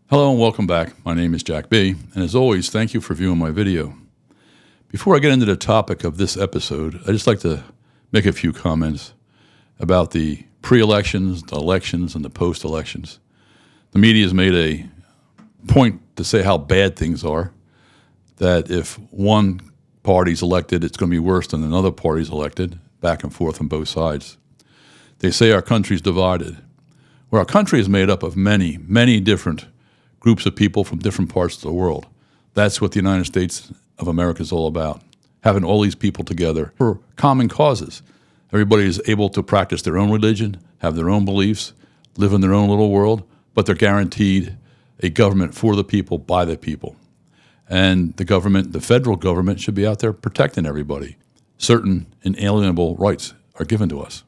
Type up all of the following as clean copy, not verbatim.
Hello and welcome back. My name is Jack B. And as always, thank you for viewing my video. Before I get into the topic of this episode, I'd just like to make a few comments about the pre-elections, the elections, and the post-elections. The media has made a point to say how bad things are, that if one party's elected, it's going to be worse than another party's elected, back and forth on both sides. They say our country's divided. Well, our country is made up of many, many different groups of people from different parts of the world. That's what the United States of America is all about, having all these people together for common causes. Everybody is able to practice their own religion, have their own beliefs, live in their own little world, but they're guaranteed a government for the people, by the people. And the government, the federal government, should be out there protecting everybody. Certain inalienable rights are given to us.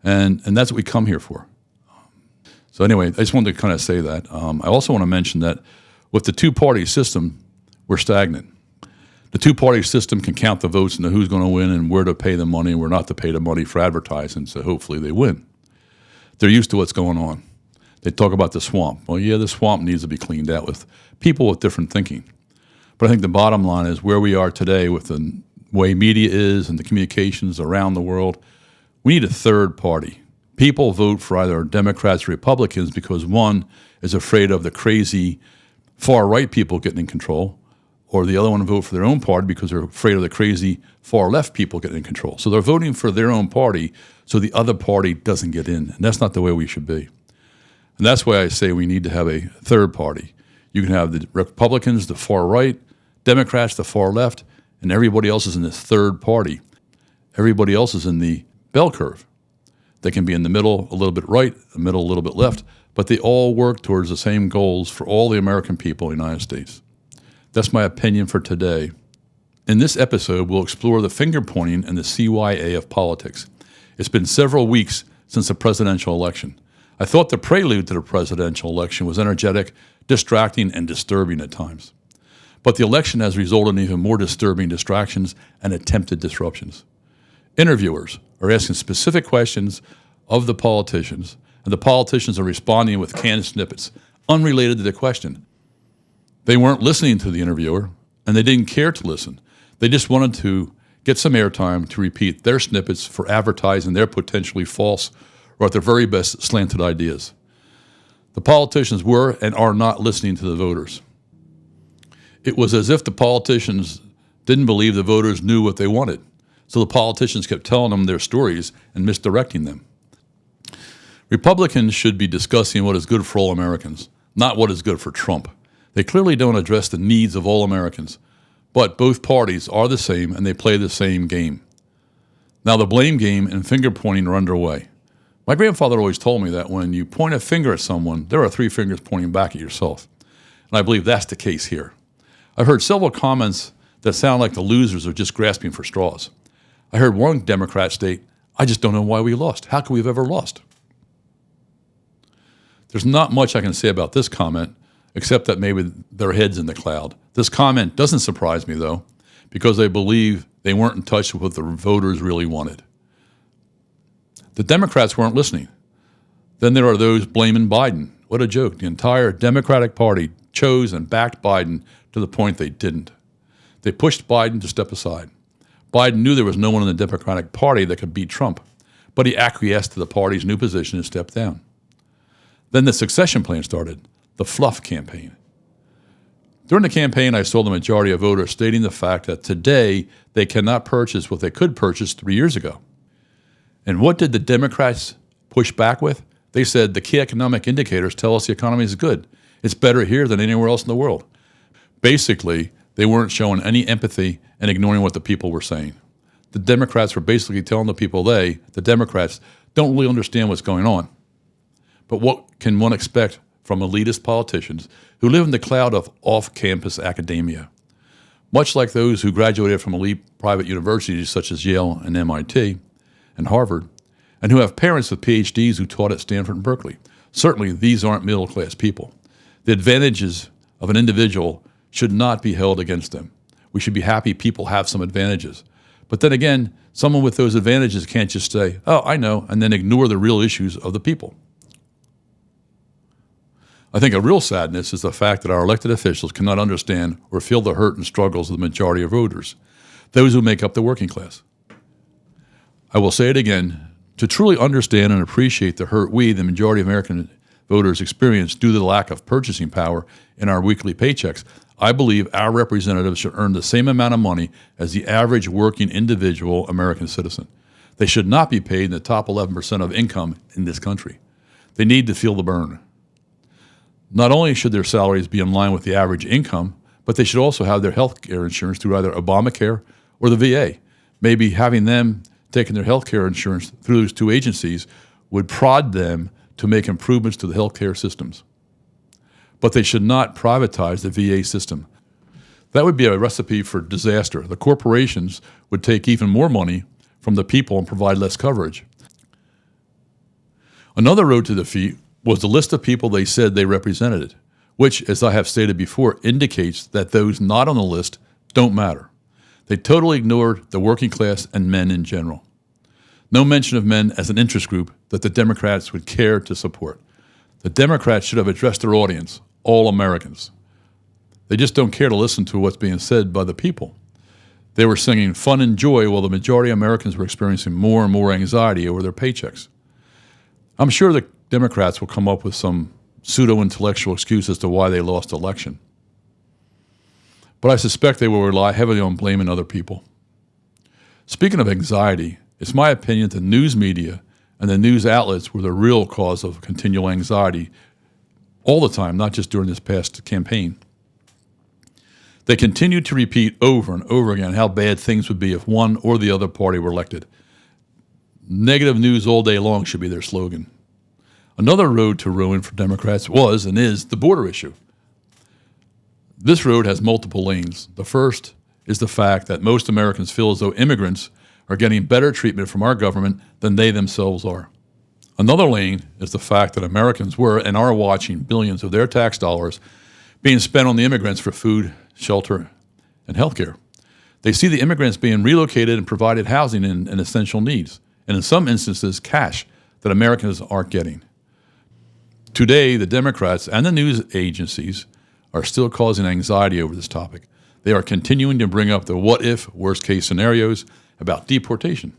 And that's what we come here for. So anyway, I just wanted to kind of say that. I also want to mention that with the two-party system, we're stagnant. The two-party system can count the votes and know who's going to win and where to pay the money and where not to pay the money for advertising, so hopefully they win. They're used to what's going on. They talk about the swamp. Well, yeah, the swamp needs to be cleaned out with people with different thinking. But I think the bottom line is where we are today with the way media is and the communications around the world, we need a third party. People vote for either Democrats or Republicans because one is afraid of the crazy far-right people getting in control, or the other one vote for their own party because they're afraid of the crazy far-left people getting in control. So they're voting for their own party so the other party doesn't get in. And that's not the way we should be. And that's why I say we need to have a third party. You can have the Republicans, the far-right, Democrats, the far-left, and everybody else is in this third party. Everybody else is in the bell curve. They can be in the middle, a little bit right, the middle, a little bit left, but they all work towards the same goals for all the American people in the United States. That's my opinion for today. In this episode, we'll explore the finger-pointing and the CYA of politics. It's been several weeks since the presidential election. I thought the prelude to the presidential election was energetic, distracting, and disturbing at times. But the election has resulted in even more disturbing distractions and attempted disruptions. Interviewers are asking specific questions of the politicians, and the politicians are responding with canned snippets unrelated to the question. They weren't listening to the interviewer, and they didn't care to listen. They just wanted to get some airtime to repeat their snippets for advertising their potentially false or at their very best slanted ideas. The politicians were and are not listening to the voters. It was as if the politicians didn't believe the voters knew what they wanted. So the politicians kept telling them their stories and misdirecting them. Republicans should be discussing what is good for all Americans, not what is good for Trump. They clearly don't address the needs of all Americans, but both parties are the same and they play the same game. Now the blame game and finger pointing are underway. My grandfather always told me that when you point a finger at someone, there are three fingers pointing back at yourself. And I believe that's the case here. I've heard several comments that sound like the losers are just grasping for straws. I heard one Democrat state, "I just don't know why we lost. How could we have ever lost?" There's not much I can say about this comment, except that maybe their head's in the cloud. This comment doesn't surprise me, though, because they believe they weren't in touch with what the voters really wanted. The Democrats weren't listening. Then there are those blaming Biden. What a joke. The entire Democratic Party chose and backed Biden to the point they didn't. They pushed Biden to step aside. Biden knew there was no one in the Democratic Party that could beat Trump, but he acquiesced to the party's new position and stepped down. Then the succession plan started, the fluff campaign. During the campaign, I saw the majority of voters stating the fact that today they cannot purchase what they could purchase 3 years ago. And what did the Democrats push back with? They said the key economic indicators tell us the economy is good. It's better here than anywhere else in the world. Basically, they weren't showing any empathy and ignoring what the people were saying. The Democrats were basically telling the people the Democrats, don't really understand what's going on. But what can one expect from elitist politicians who live in the cloud of off-campus academia? Much like those who graduated from elite private universities such as Yale and MIT and Harvard, and who have parents with PhDs who taught at Stanford and Berkeley. Certainly, these aren't middle-class people. The advantages of an individual should not be held against them. We should be happy people have some advantages. But then again, someone with those advantages can't just say, "Oh, I know," and then ignore the real issues of the people. I think a real sadness is the fact that our elected officials cannot understand or feel the hurt and struggles of the majority of voters, those who make up the working class. I will say it again, to truly understand and appreciate the hurt we, the majority of American voters, experience due to the lack of purchasing power in our weekly paychecks, I believe our representatives should earn the same amount of money as the average working individual American citizen. They should not be paid in the top 11% of income in this country. They need to feel the burn. Not only should their salaries be in line with the average income, but they should also have their health care insurance through either Obamacare or the VA. Maybe having them taking their health care insurance through those two agencies would prod them to make improvements to the health care systems. But they should not privatize the VA system. That would be a recipe for disaster. The corporations would take even more money from the people and provide less coverage. Another road to defeat was the list of people they said they represented, which, as I have stated before, indicates that those not on the list don't matter. They totally ignored the working class and men in general. No mention of men as an interest group that the Democrats would care to support. The Democrats should have addressed their audience, all Americans. They just don't care to listen to what's being said by the people. They were singing fun and joy while the majority of Americans were experiencing more and more anxiety over their paychecks. I'm sure the Democrats will come up with some pseudo-intellectual excuse as to why they lost the election. But I suspect they will rely heavily on blaming other people. Speaking of anxiety, it's my opinion that the news media and the news outlets were the real cause of continual anxiety all the time, not just during this past campaign. They continued to repeat over and over again how bad things would be if one or the other party were elected. Negative news all day long should be their slogan. Another road to ruin for Democrats was and is the border issue. This road has multiple lanes. The first is the fact that most Americans feel as though immigrants are getting better treatment from our government than they themselves are. Another lane is the fact that Americans were and are watching billions of their tax dollars being spent on the immigrants for food, shelter, and health care. They see the immigrants being relocated and provided housing and essential needs, and in some instances, cash that Americans aren't getting. Today, the Democrats and the news agencies are still causing anxiety over this topic. They are continuing to bring up the what-if, worst-case scenarios about deportation.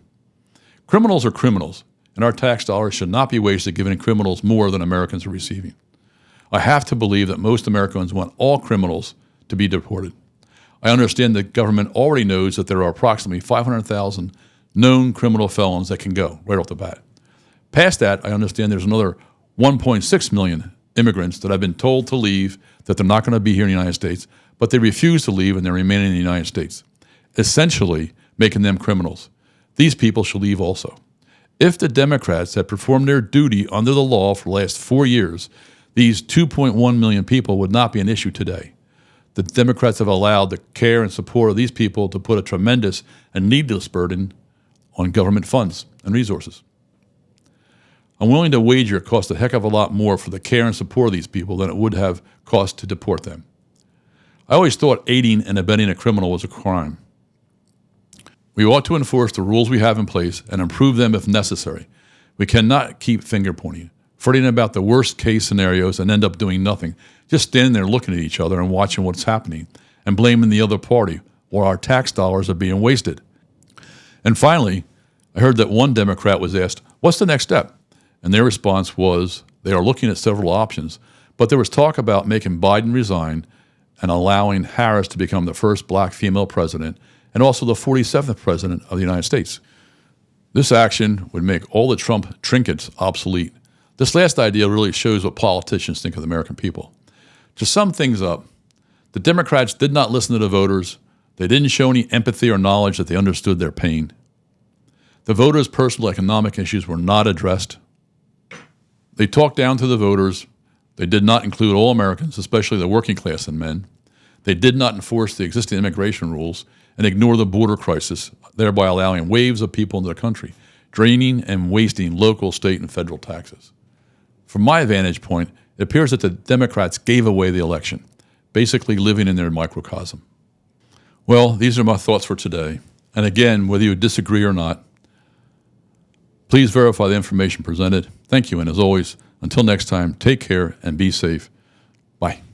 Criminals are criminals, and our tax dollars should not be wasted giving criminals more than Americans are receiving. I have to believe that most Americans want all criminals to be deported. I understand the government already knows that there are approximately 500,000 known criminal felons that can go right off the bat. Past that, I understand there's another 1.6 million immigrants that have been told to leave, that they're not going to be here in the United States, but they refuse to leave and they're remaining in the United States, essentially making them criminals. These people should leave also. If the Democrats had performed their duty under the law for the last 4 years, these 2.1 million people would not be an issue today. The Democrats have allowed the care and support of these people to put a tremendous and needless burden on government funds and resources. I'm willing to wager it costs a heck of a lot more for the care and support of these people than it would have cost to deport them. I always thought aiding and abetting a criminal was a crime. We ought to enforce the rules we have in place and improve them if necessary. We cannot keep finger pointing, fretting about the worst case scenarios and end up doing nothing, just standing there looking at each other and watching what's happening and blaming the other party while our tax dollars are being wasted. And finally, I heard that one Democrat was asked, "What's the next step?" And their response was, they are looking at several options, but there was talk about making Biden resign and allowing Harris to become the first black female president and also the 47th president of the United States. This action would make all the Trump trinkets obsolete. This last idea really shows what politicians think of the American people. To sum things up, the Democrats did not listen to the voters. They didn't show any empathy or knowledge that they understood their pain. The voters' personal economic issues were not addressed. They talked down to the voters. They did not include all Americans, especially the working class and men. They did not enforce the existing immigration rules and ignore the border crisis, thereby allowing waves of people into the country, draining and wasting local, state, and federal taxes. From my vantage point, it appears that the Democrats gave away the election, basically living in their microcosm. Well, these are my thoughts for today. And again, whether you disagree or not, please verify the information presented. Thank you, and as always, until next time, take care and be safe. Bye.